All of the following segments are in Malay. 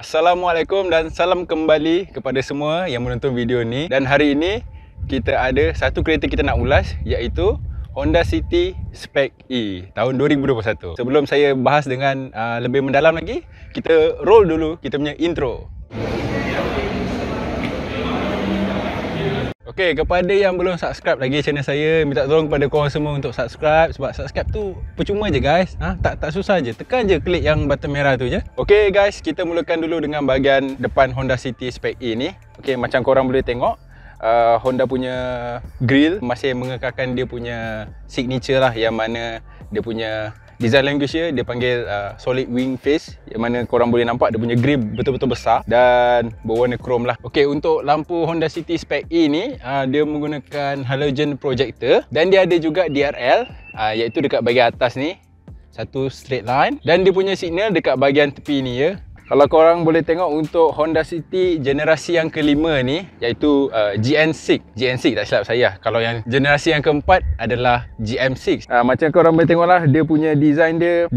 Assalamualaikum dan salam kembali kepada semua yang menonton video ni. Dan hari ini kita ada satu kereta kita nak ulas, iaitu Honda City Spec E tahun 2021. Sebelum saya bahas dengan lebih mendalam lagi, kita roll dulu kita punya intro. Okey, kepada yang belum subscribe lagi channel saya, minta tolong kepada korang semua untuk subscribe. Sebab subscribe tu percuma je guys. Tak susah je. Tekan je klik yang button merah tu je. Okey guys, kita mulakan dulu dengan bahagian depan Honda City Spec E ni. Okey, macam korang boleh tengok, Honda punya grill masih mengekalkan dia punya signature lah, yang mana dia punya design language dia panggil solid wing face, yang mana korang boleh nampak dia punya grill betul-betul besar dan berwarna chrome lah. Okey, untuk lampu Honda City Spec E ni dia menggunakan halogen projector dan dia ada juga DRL, iaitu dekat bahagian atas ni satu straight line, dan dia punya signal dekat bahagian tepi ni ya. Kalau korang boleh tengok untuk Honda City generasi yang kelima ni, iaitu GN6 tak silap saya. Kalau yang generasi yang keempat adalah GM6. Macam korang boleh tengok lah, dia punya design dia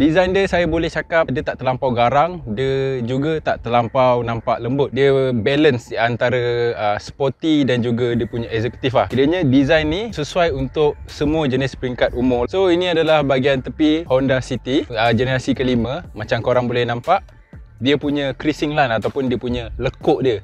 saya boleh cakap dia tak terlampau garang, dia juga tak terlampau nampak lembut. Dia balance di antara sporty dan juga dia punya eksekutif lah. Kiranya design ni sesuai untuk semua jenis peringkat umur. So ini adalah bahagian tepi Honda City generasi kelima. Macam korang boleh nampak, dia punya creasing line ataupun dia punya lekuk dia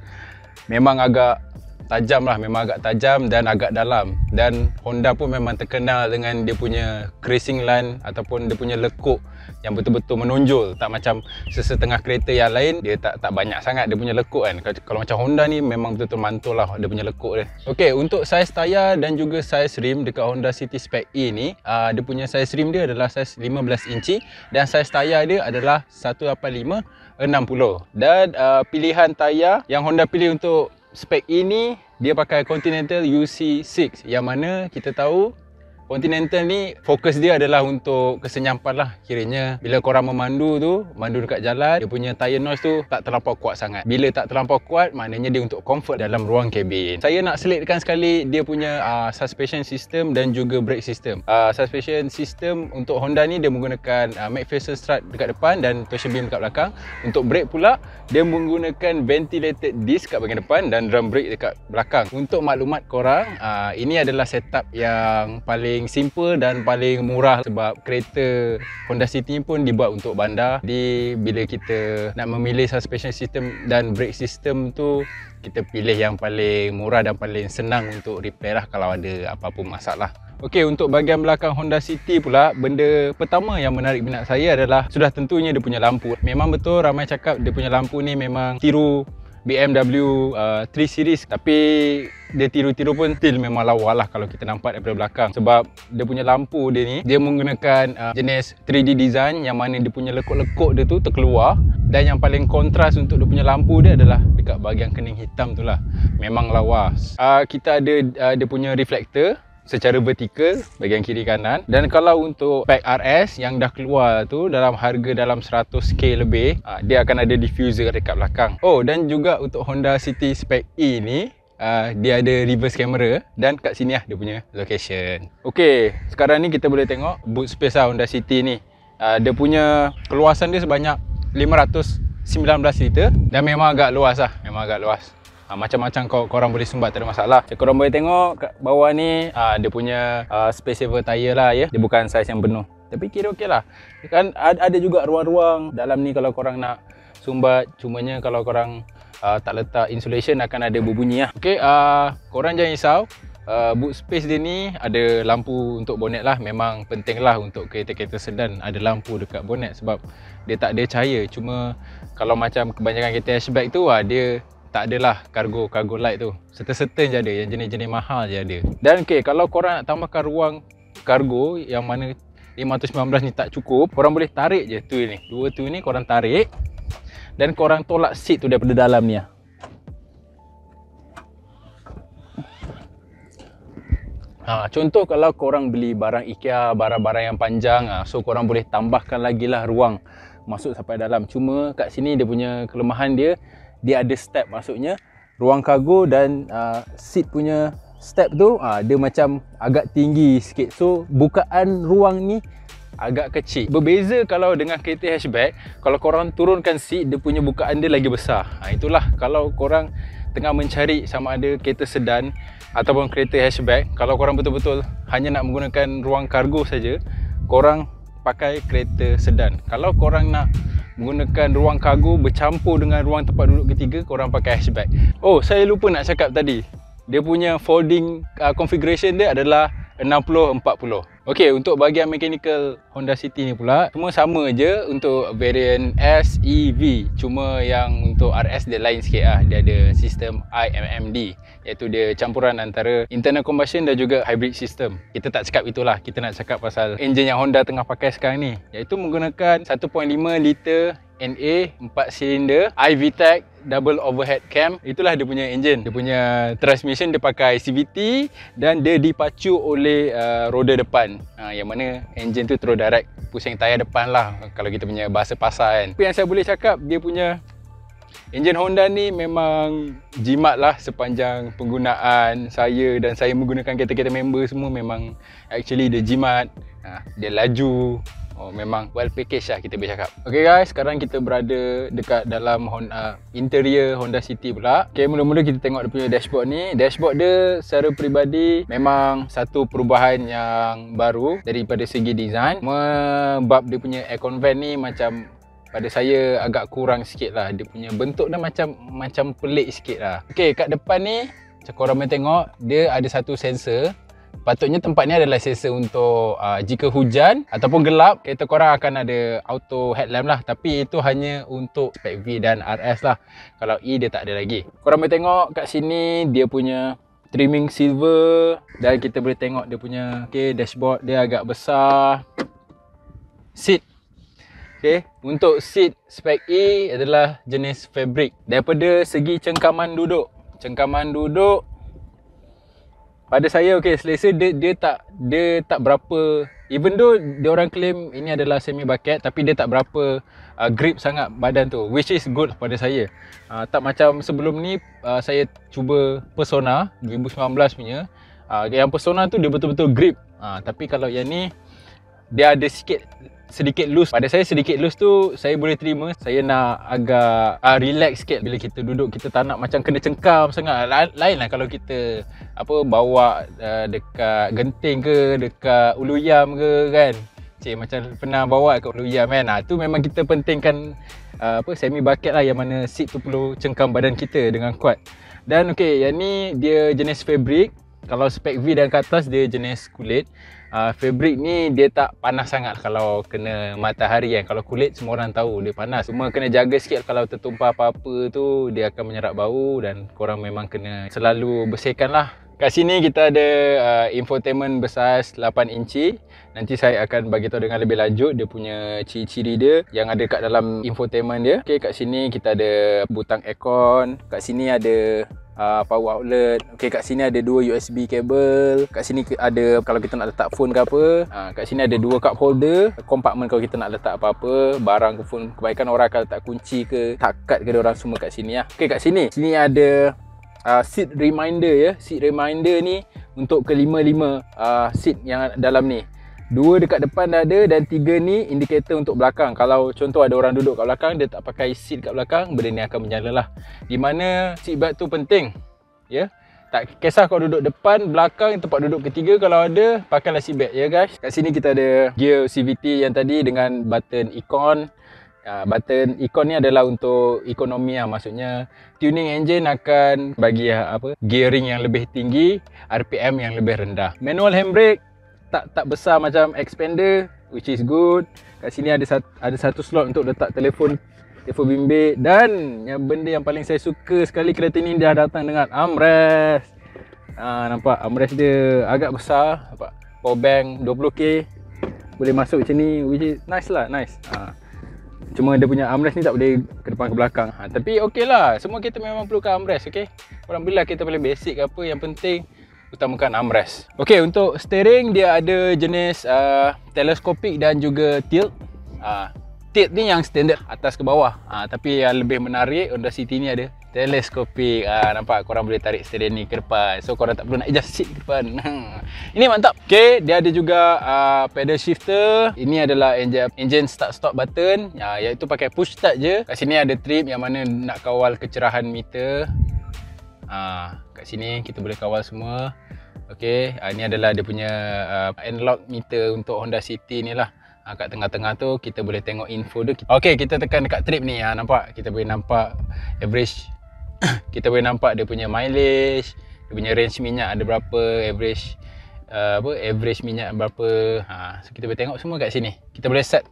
memang agak tajam lah, memang agak tajam dan agak dalam. Dan Honda pun memang terkenal dengan dia punya creasing line ataupun dia punya lekuk yang betul-betul menonjol. Tak macam sesetengah kereta yang lain, dia tak banyak sangat dia punya lekuk kan. Kalau macam Honda ni memang betul-betul mantul lah dia punya lekuk dia. Okey, untuk saiz tayar dan juga saiz rim dekat Honda City Spec E ni, dia punya saiz rim dia adalah saiz 15 inci dan saiz tayar dia adalah 185/60. Dan pilihan tayar yang Honda pilih untuk Spec E ni, dia pakai Continental UC6, yang mana kita tahu Continental ni fokus dia adalah untuk kesenyapan lah. Kiranya bila korang mandu dekat jalan, dia punya tire noise tu tak terlampau kuat sangat. Bila tak terlampau kuat, maknanya dia untuk comfort dalam ruang kabin. Saya nak selitkan sekali dia punya suspension system dan juga brake system. Suspension system untuk Honda ni dia menggunakan McPherson strut dekat depan dan torsion beam dekat belakang. Untuk brake pula, dia menggunakan ventilated disc kat bahagian depan dan drum brake dekat belakang. Untuk maklumat korang, ini adalah setup yang paling simple dan paling murah, sebab kereta Honda City pun dibuat untuk bandar. Jadi bila kita nak memilih suspension system dan brake system tu, kita pilih yang paling murah dan paling senang untuk repair lah kalau ada apa-apa masalah. Okey, untuk bahagian belakang Honda City pula, benda pertama yang menarik minat saya adalah sudah tentunya dia punya lampu. Memang betul ramai cakap dia punya lampu ni memang tiru BMW 3 Series, tapi dia tiru-tiru pun still memang lawa lah kalau kita nampak daripada belakang. Sebab dia punya lampu dia ni, dia menggunakan jenis 3D design, yang mana dia punya lekuk-lekuk dia tu terkeluar. Dan yang paling kontras untuk dia punya lampu dia adalah dekat bahagian kening hitam tu lah, memang lawa. Kita ada dia punya reflektor secara vertikal bahagian kiri kanan. Dan kalau untuk spec RS yang dah keluar tu, dalam harga dalam 100k lebih, dia akan ada diffuser dekat belakang. Oh, dan juga untuk Honda City Spec E ni, dia ada reverse camera dan kat sini lah dia punya location. Okey, sekarang ni kita boleh tengok boot space lah Honda City ni. Dia punya keluasan dia sebanyak 519 liter dan memang agak luas lah, memang agak luas. Macam-macam korang boleh sumbat, tak ada masalah. Korang boleh tengok kat bawah ni, dia punya space saver tire lah ya. Dia bukan saiz yang penuh, tapi kira okey lah. Kan ada juga ruang-ruang dalam ni kalau korang nak sumbat. Cumanya kalau korang tak letak insulation, akan ada berbunyi lah. Okey, korang jangan risau. Boot space dia ni ada lampu untuk bonnet lah. Memang penting lah untuk kereta-kereta sedan ada lampu dekat bonnet, sebab dia tak ada cahaya. Cuma kalau macam kebanyakan kereta hatchback tu, dia tak adalah cargo light tu. Certain je ada, yang jenis-jenis mahal je ada. Dan okey, kalau korang nak tambahkan ruang kargo yang mana 519 ni tak cukup, korang boleh tarik je tu ni. Dua tu ni korang tarik dan korang tolak seat tu daripada dalam ni lah. Contoh kalau korang beli barang IKEA, barang-barang yang panjang, so korang boleh tambahkan lagi lah ruang masuk sampai dalam. Cuma kat sini dia punya kelemahan dia ada step, maksudnya ruang kargo dan seat punya step tu dia macam agak tinggi sikit. So bukaan ruang ni agak kecil. Berbeza kalau dengan kereta hatchback, kalau korang turunkan seat, dia punya bukaan dia lagi besar. Itulah kalau korang tengah mencari sama ada kereta sedan ataupun kereta hatchback, kalau korang betul-betul hanya nak menggunakan ruang kargo saja, korang pakai kereta sedan. Kalau korang nak menggunakan ruang kargo bercampur dengan ruang tempat duduk ketiga, korang pakai hatchback. Oh, saya lupa nak cakap tadi, dia punya folding configuration dia adalah 60-40. Okey, untuk bahagian mechanical Honda City ni pula, semua sama je untuk variant S, E, V. Cuma yang untuk RS dia lain sikit lah. Dia ada sistem IMMD, iaitu dia campuran antara internal combustion dan juga hybrid system. Kita tak cakap itulah, kita nak cakap pasal enjin yang Honda tengah pakai sekarang ni, iaitu menggunakan 1.5 liter NA 4 silinder iVTEC double overhead cam. Itulah dia punya enjin. Dia punya transmission dia pakai CVT dan dia dipacu oleh roda depan, yang mana enjin tu terus direct pusing tayar depan lah, kalau kita punya bahasa pasar kan. Tapi yang saya boleh cakap, dia punya enjin Honda ni memang jimat lah sepanjang penggunaan saya, dan saya menggunakan kereta-kereta member semua memang actually dia jimat. Dia laju. Memang well package lah kita boleh cakap. Okay guys, sekarang kita berada dekat dalam interior Honda City pula. Okay, mula-mula kita tengok dia punya dashboard ni. Dashboard dia secara peribadi memang satu perubahan yang baru daripada segi design. Bab dia punya aircon vent ni macam pada saya agak kurang sikit lah. Dia punya bentuk dah macam pelik sikit lah. Okay, kat depan ni macam korang boleh tengok, dia ada satu sensor. Patutnya tempat ni adalah sensor untuk jika hujan ataupun gelap, kereta korang akan ada auto headlamp lah. Tapi itu hanya untuk spek V dan RS lah. Kalau E dia tak ada lagi. Korang boleh tengok kat sini dia punya trimming silver, dan kita boleh tengok dia punya dashboard dia agak besar. Seat. Untuk seat spek E adalah jenis fabric. Daripada segi cengkaman duduk, pada saya selesa dia tak berapa, even though dia orang claim ini adalah semi bucket, tapi dia tak berapa grip sangat badan tu, which is good pada saya. Tak macam sebelum ni saya cuba Persona 2019 punya. Yang Persona tu dia betul-betul grip. Tapi kalau yang ni dia ada sedikit loose. Pada saya sedikit loose tu saya boleh terima. Saya nak agak relax sikit bila kita duduk. Kita tak nak macam kena cengkam sangat. Lain lah kalau kita bawa dekat Genting ke, dekat Ulu Yam ke kan. Macam pernah bawa kat Ulu Yam kan. Tu memang kita pentingkan semi bucket lah, yang mana seat tu perlu cengkam badan kita dengan kuat. Dan yang ni dia jenis fabric. Kalau spek V dan ke atas dia jenis kulit. Fabric ni dia tak panas sangat kalau kena matahari kan. Kalau kulit semua orang tahu dia panas. Cuma kena jaga sikit, kalau tertumpah apa-apa tu dia akan menyerap bau, dan korang memang kena selalu bersihkan lah. Kat sini kita ada infotainment besar 8 inci. Nanti saya akan bagi tahu dengan lebih lanjut dia punya ciri-ciri dia yang ada kat dalam infotainment dia. Kat sini kita ada butang aircon. Kat sini ada power outlet. Kat sini ada 2 USB kabel. Kat sini ada kalau kita nak letak phone ke apa. Kat sini ada 2 cup holder, kompartmen kalau kita nak letak apa-apa, barang ke phone. Kebanyakan orang akan letak kunci ke, takat ke, orang semua kat sini lah. Kat sini ada seat reminder ya. Seat reminder ni untuk kelima-lima seat yang dalam ni. 2 dekat depan dah ada, dan 3 ni indikator untuk belakang. Kalau contoh ada orang duduk kat belakang, dia tak pakai seat kat belakang, benda ni akan menyala lah. Di mana seat belt tu penting ya. Tak kisah kau duduk depan, belakang, tempat duduk ketiga, kalau ada pakailah seat belt ya guys. Kat sini kita ada gear CVT yang tadi dengan button icon. Button icon ni adalah untuk ekonomi lah. Maksudnya tuning engine akan bagi gearing yang lebih tinggi, RPM yang lebih rendah. Manual handbrake tak besar macam expander, which is good. Kat sini ada satu slot untuk letak telefon bimbit, dan yang benda yang paling saya suka sekali, kereta ni dah datang dengan armrest. Nampak armrest dia agak besar, nampak. Power bank 20k boleh masuk macam ni, which is nice lah, nice. Cuma dia punya armrest ni tak boleh ke depan ke belakang. Tapi okey lah, semua kita memang perlukan armrest, okey. Korang belilah kereta paling basic ke apa, yang penting utamakan armrest. Okey, untuk steering dia ada jenis teleskopik dan juga tilt. Tilt ni yang standard atas ke bawah. Tapi yang lebih menarik Honda City ni ada teleskopik. Nampak, korang boleh tarik steering ni ke depan. So korang tak perlu nak adjust seat ke depan. Ini mantap. Okay, dia ada juga pedal shifter. Ini adalah engine start stop button, iaitu pakai push start je. Kat sini ada trip yang mana nak kawal kecerahan meter. Kat sini kita boleh kawal semua. Okay, ini adalah dia punya analog meter untuk Honda City ni lah. Kat tengah-tengah tu kita boleh tengok info dia. Okay, kita tekan dekat trip ni. Nampak, kita boleh nampak average. Kita boleh nampak dia punya mileage, dia punya range minyak ada berapa, average minyak berapa. So kita boleh tengok semua kat sini. Kita boleh set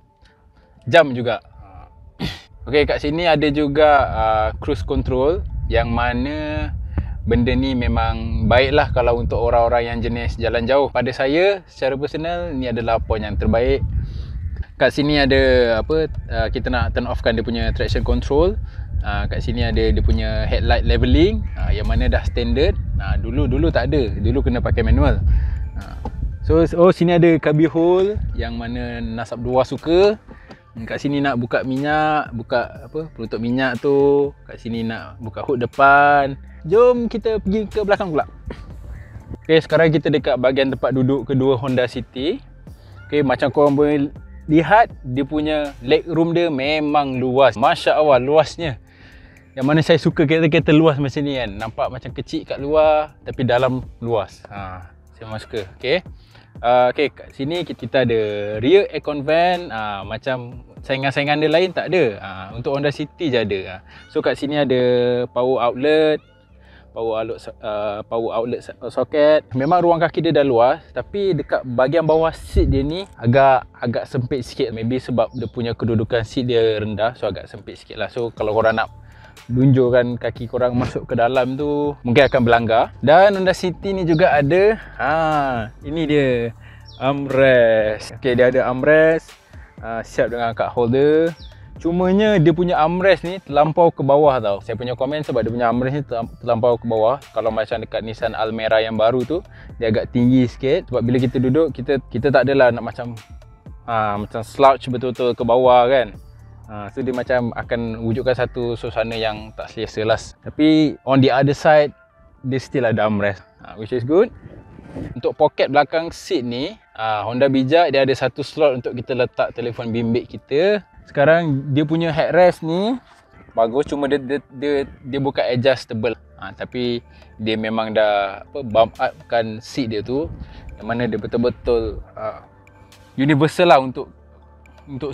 jam juga. Okay, kat sini ada juga cruise control, yang mana benda ni memang baiklah kalau untuk orang-orang yang jenis jalan jauh. Pada saya secara personal, ni adalah poin yang terbaik. Kat sini ada kita nak turn off kan dia punya traction control. Kat sini ada dia punya headlight leveling, yang mana dah standard. Dulu tak ada. Dulu kena pakai manual. So sini ada cubby hole, yang mana nasab dua suka. Kat sini nak buka minyak, buka penutup minyak tu. Kat sini nak buka hood depan. Jom kita pergi ke belakang pula. Okay, sekarang kita dekat bahagian tempat duduk kedua Honda City. Okay, macam korang boleh lihat, dia punya leg room dia memang luas. Masya Allah, luasnya. Yang mana saya suka kereta-kereta luas macam ni kan. Nampak macam kecil kat luar, tapi dalam luas. Saya memang suka. Okay. Okay, kat sini kita ada rear aircon vent. Macam saingan-saingan dia lain tak ada. Untuk Honda City je ada. So kat sini ada power outlet socket. Memang ruang kaki dia dah luas, tapi dekat bahagian bawah seat dia ni agak sempit sikit. Maybe sebab dia punya kedudukan seat dia rendah, so agak sempit sikit lah. So kalau korang nak lunjurkan kaki korang masuk ke dalam tu, mungkin akan berlanggar. Dan Honda City ni juga ada ini dia armrest. Okay, dia ada armrest siap dengan cup holder. Cumanya dia punya armrest ni terlampau ke bawah tau. Saya punya komen sebab dia punya armrest ni terlampau ke bawah. Kalau macam dekat Nissan Almera yang baru tu, dia agak tinggi sikit. Sebab bila kita duduk, kita tak adalah nak macam slouch betul-betul ke bawah kan. So dia macam akan wujudkan satu suasana yang tak selesa lah. Tapi on the other side, dia still ada armrest, which is good. Untuk poket belakang seat ni, Honda bijak, dia ada satu slot untuk kita letak telefon bimbit kita. Sekarang dia punya headrest ni bagus, cuma dia bukan adjustable. Tapi dia memang dah bump up kan seat dia tu, yang mana dia betul-betul universal lah untuk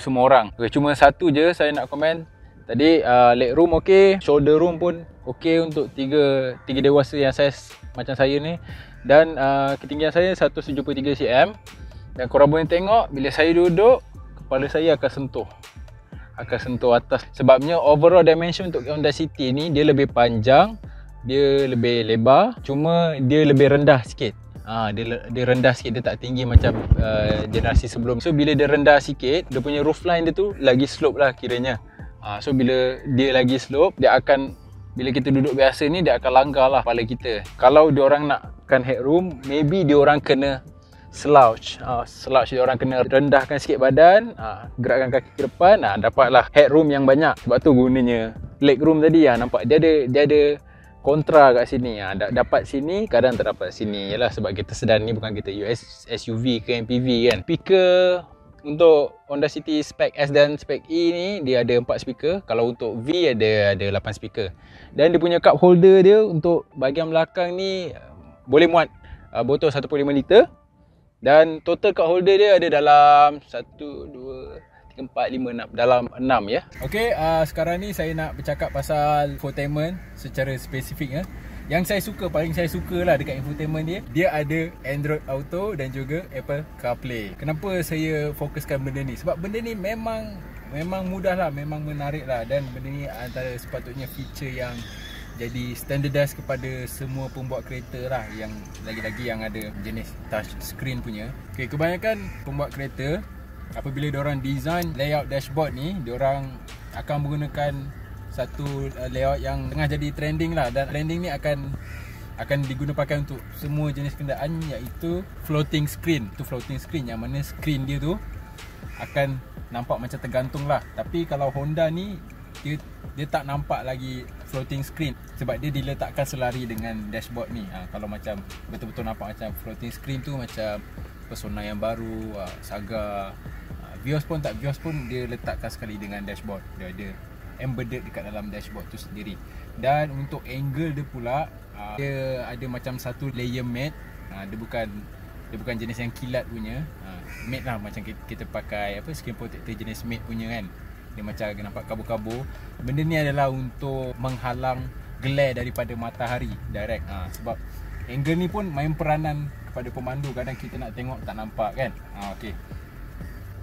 semua orang. Cuma satu je saya nak komen. Tadi leg room okey, shoulder room pun okey untuk tiga dewasa yang saiz macam saya ni. Dan ketinggian saya 173 cm. Dan korang boleh tengok bila saya duduk, kepala saya akan sentuh atas. Sebabnya overall dimension untuk Honda City ni, dia lebih panjang, dia lebih lebar, cuma dia lebih rendah sikit. Dia rendah sikit, dia tak tinggi macam generasi sebelum. So bila dia rendah sikit, dia punya roofline dia tu lagi slope lah kiranya. So bila dia lagi slope, dia akan, bila kita duduk biasa ni, dia akan langgar lah kepala kita. Kalau diorang nakkan headroom, maybe diorang kena slouch. Dia orang kena rendahkan sikit badan, gerakkan kaki ke depan, dapatlah headroom yang banyak. Sebab tu gunanya leg room tadi. Nampak dia ada kontra kat sini. Dapat sini, kadang tak dapat sini. Yalah, sebab kereta sedan ni bukan kereta SUV ke MPV kan. Speaker untuk Honda City spek S dan spek E ni, dia ada 4 speaker. Kalau untuk V ada 8 speaker. Dan dia punya cup holder dia untuk bahagian belakang ni boleh muat botol 1.5 liter. Dan total cup holder dia ada dalam 1, 2, 3, 4, 5, 6. Dalam 6 ya. Okay, sekarang ni saya nak bercakap pasal infotainment secara spesifik. Yang saya suka, paling saya suka lah dekat infotainment dia, dia ada Android Auto dan juga Apple CarPlay. Kenapa saya fokuskan benda ni? Sebab benda ni memang mudah lah, memang menarik lah. Dan benda ni antara sepatutnya feature yang jadi standardized kepada semua pembuat kereta lah, yang lagi-lagi yang ada jenis touch screen punya. Okay, kebanyakan pembuat kereta, apabila diorang design layout dashboard ni, diorang akan menggunakan satu layout yang tengah jadi trending lah. Dan trending ni akan digunakan pakai untuk semua jenis kenderaan, iaitu floating screen. Itu floating screen yang mana screen dia tu akan nampak macam tergantung lah. Tapi kalau Honda ni, dia tak nampak lagi floating screen sebab dia diletakkan selari dengan dashboard ni. Kalau macam betul-betul nampak macam floating screen tu macam Persona yang baru, Saga, Vios pun dia letakkan sekali dengan dashboard. Dia ada embedded dekat dalam dashboard tu sendiri. Dan untuk angle dia pula, dia ada macam satu layer matte. Dia bukan jenis yang kilat punya. Matte lah, macam kita pakai screen protector jenis matte punya kan. Dia macam nampak kabur-kabur. Benda ni adalah untuk menghalang glare daripada matahari direct. Sebab angle ni pun main peranan kepada pemandu. Kadang kita nak tengok tak nampak kan. Okay.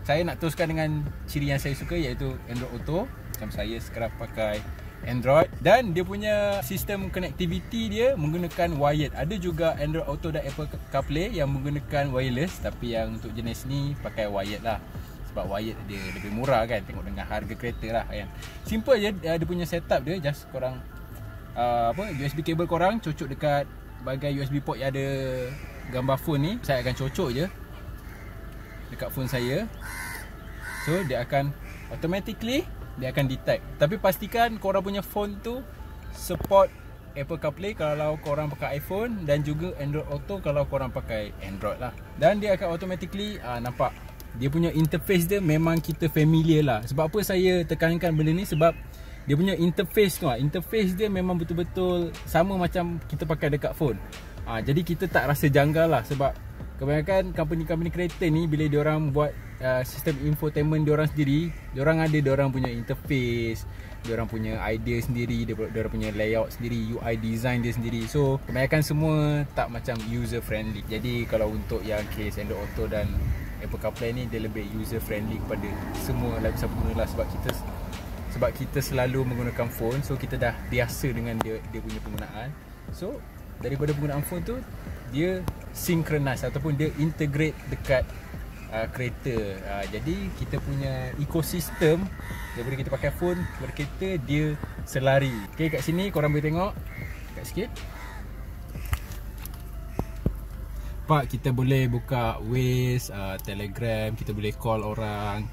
Saya nak teruskan dengan ciri yang saya suka, iaitu Android Auto. Macam saya sekarang pakai Android. Dan dia punya sistem connectivity dia menggunakan wired. Ada juga Android Auto dan Apple CarPlay yang menggunakan wireless. Tapi yang untuk jenis ni pakai wired lah. Sebab wired dia lebih murah kan, tengok dengan harga kereta lah kan. Simple je dia punya setup dia. Just korang USB cable korang cocok dekat bahagian USB port yang ada gambar phone ni. Saya akan cocok je dekat phone saya. So dia akan automatically dia akan detect. Tapi pastikan korang punya phone tu support Apple CarPlay kalau korang pakai iPhone, dan juga Android Auto kalau korang pakai Android lah. Dan dia akan automatically nampak dia punya interface dia memang kita familiar lah. Sebab apa saya tekankan benda ni? Sebab dia punya interface tu, interface dia memang betul-betul sama macam kita pakai dekat phone. Jadi kita tak rasa janggal lah. Sebab kebanyakan company-company kereta ni, bila diorang buat sistem infotainment diorang sendiri, diorang ada diorang punya interface, diorang punya idea sendiri, diorang punya layout sendiri, UI design dia sendiri. So kebanyakan semua tak macam user friendly. Jadi kalau untuk yang case Android Auto dan Apple CarPlay ni, dia lebih user friendly kepada semua lapisan pengguna lah. Sebab kita selalu menggunakan phone, so kita dah biasa dengan dia punya penggunaan. So daripada penggunaan phone tu, dia synchronize ataupun dia integrate dekat kereta. Jadi kita punya ekosistem daripada kita pakai phone kepada kereta, dia selari. Okay, kat sini korang boleh tengok dekat sikit. Pak, kita boleh buka Waze, Telegram, kita boleh call orang,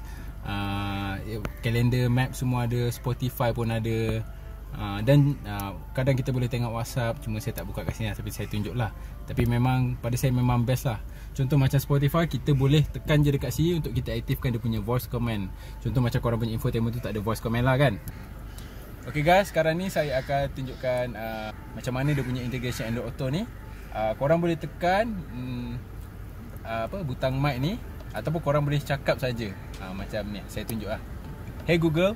kalender, map semua ada, Spotify pun ada. Dan kadang kita boleh tengok WhatsApp. Cuma saya tak buka kat sini lah, tapi saya tunjuk lah. Tapi memang pada saya memang best lah. Contoh macam Spotify, kita boleh tekan je dekat sini untuk kita aktifkan dia punya voice command. Contoh macam korang punya infotainment tu tak ada voice command lah kan. Okay guys, sekarang ni saya akan tunjukkan macam mana dia punya integration Android Auto ni. Korang boleh tekan butang mic ni, ataupun korang boleh cakap saja. Macam ni, saya tunjuk lah. Hey Google,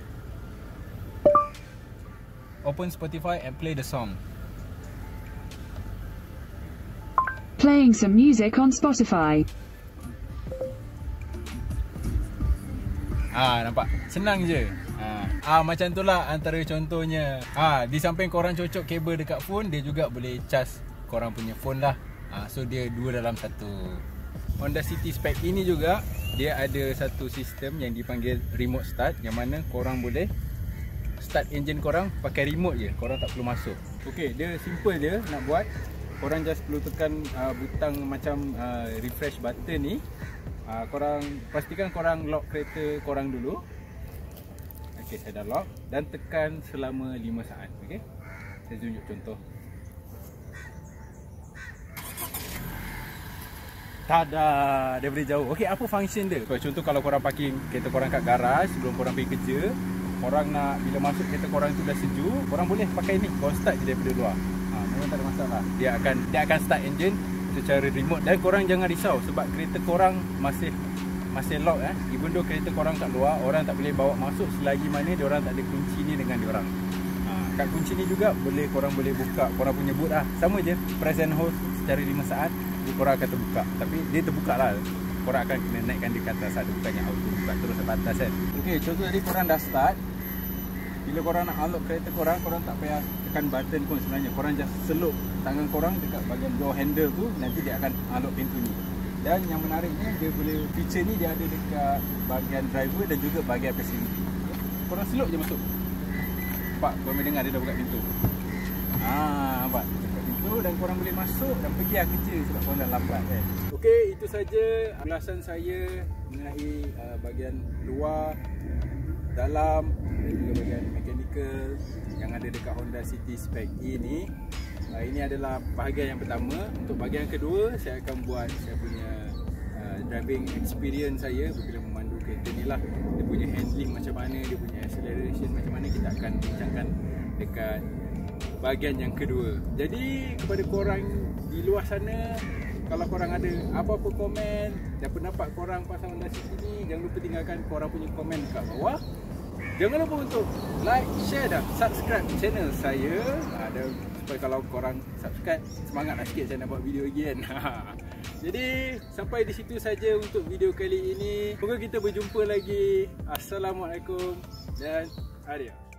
open Spotify and play the song. Playing some music on Spotify. Nampak? Senang je. Macam tu lah antara contohnya. Di samping korang cocok kabel dekat phone, dia juga boleh charge korang punya phone lah. So dia dua dalam satu. Honda City Spec ini juga dia ada satu sistem yang dipanggil remote start, yang mana korang boleh start engine korang pakai remote je. Korang tak perlu masuk. Okay, dia simple je nak buat. Korang just perlu tekan butang macam refresh button ni. Korang pastikan korang lock kereta korang dulu. Okay, saya dah lock. Dan tekan selama 5 saat. Okay, saya tunjuk contoh. Tada, daripada jauh. Okey, apa function dia? Contoh kalau korang parking kereta korang kat garaj sebelum korang pergi kerja, korang nak bila masuk kereta korang tu dah sejuk, korang boleh pakai ni, korang start je daripada luar. Memang tak ada masalah. Dia akan start engine secara remote. Dan korang jangan risau sebab kereta korang masih lock Even though kereta korang kat luar, orang tak boleh bawa masuk selagi mana diorang tak ada kunci ni dengan diorang. Kat kunci ni juga korang boleh buka korang punya boot lah. Sama je, press and hold secara 5 saat. Korang akan terbuka. Tapi dia terbuka lah. Korang akan kena naikkan dia ke atas. Ada bukannya auto buka terus sampai atas kan. Okay, contoh tadi korang dah start. Bila korang nak unlock kereta korang, korang tak payah tekan button pun sebenarnya. Korang just selup tangan korang dekat bahagian door handle tu, nanti dia akan unlock pintu ni. Dan yang menariknya, dia boleh feature ni dia ada dekat bahagian driver dan juga bahagian passenger. Korang selup je masuk. Nampak? Korang boleh dengar dia dah buka pintu. Nampak? Dan korang boleh masuk dan pergi kerja sebab korang dah lambat kan. Okey, itu saja ulasan saya mengenai bahagian luar, dalam dan juga bahagian mekanik vehicle yang ada dekat Honda City Spec E ni. Ini adalah bahagian yang pertama. Untuk bahagian kedua, saya akan buat saya punya driving experience saya bila memandu kereta ni lah. Dia punya handling macam mana, dia punya acceleration macam mana, kita akan bincangkan dekat bahagian yang kedua. Jadi kepada korang di luar sana, kalau korang ada apa-apa komen dan pendapat korang pasal Honda City ni, jangan lupa tinggalkan korang punya komen kat bawah. Jangan lupa untuk like, share dan subscribe channel saya. Dan supaya kalau korang subscribe, semangatlah sikit saya nak buat video lagi kan. Jadi sampai di situ saja untuk video kali ini. Semoga kita berjumpa lagi. Assalamualaikum dan adios.